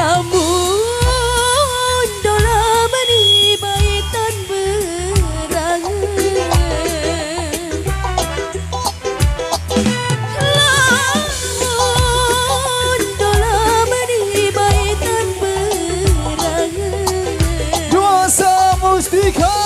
Namun dola menibai tan berangan. Namun dola menibai tan berangan. Nuansa Mustika.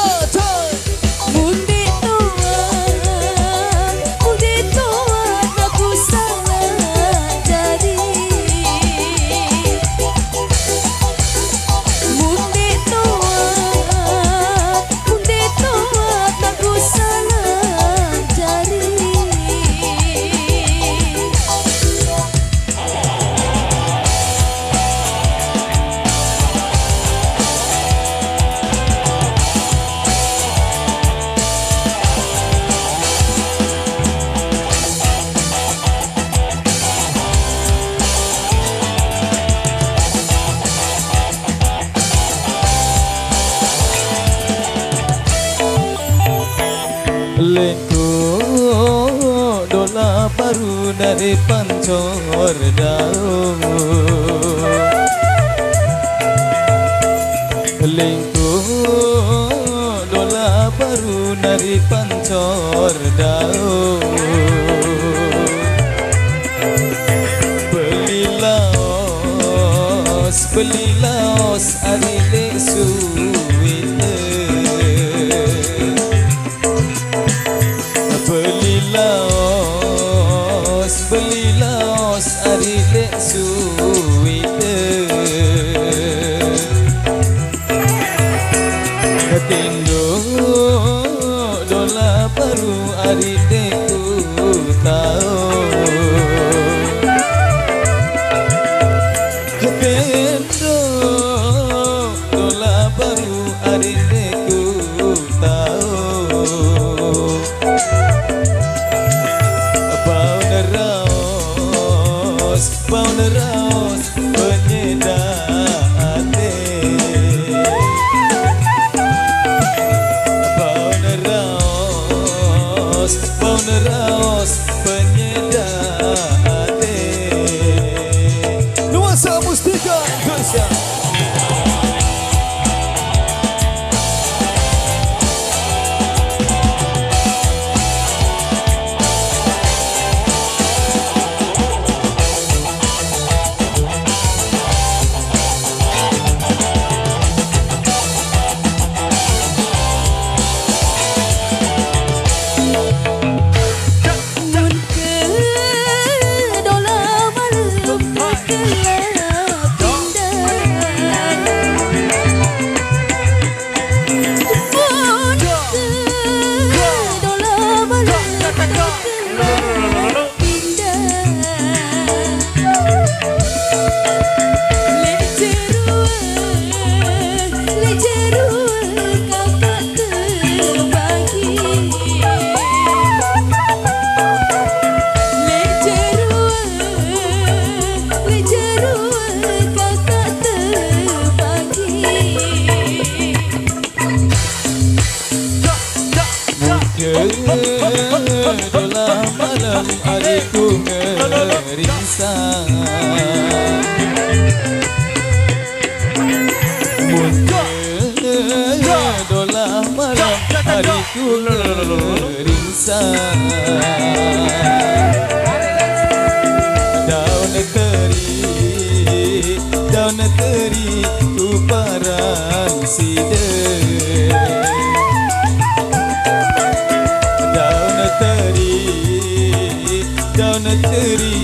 Lengku dola baru dari Pancor Daun. Lengku dola baru dari Pancor Daun. Belilaos arilek suwite. Belilaos arilek suwite. Ketindo dola baru arilek ku tahu. Ketindo dola baru arilek ku tahu. Pauneros penyedate. Pauneros penyedate. Nuansa Mustika Indonesia. Dola malam adikku ngeringsang. Dola malam adikku ngeringsang. Daun teri ku paran side. Daun teri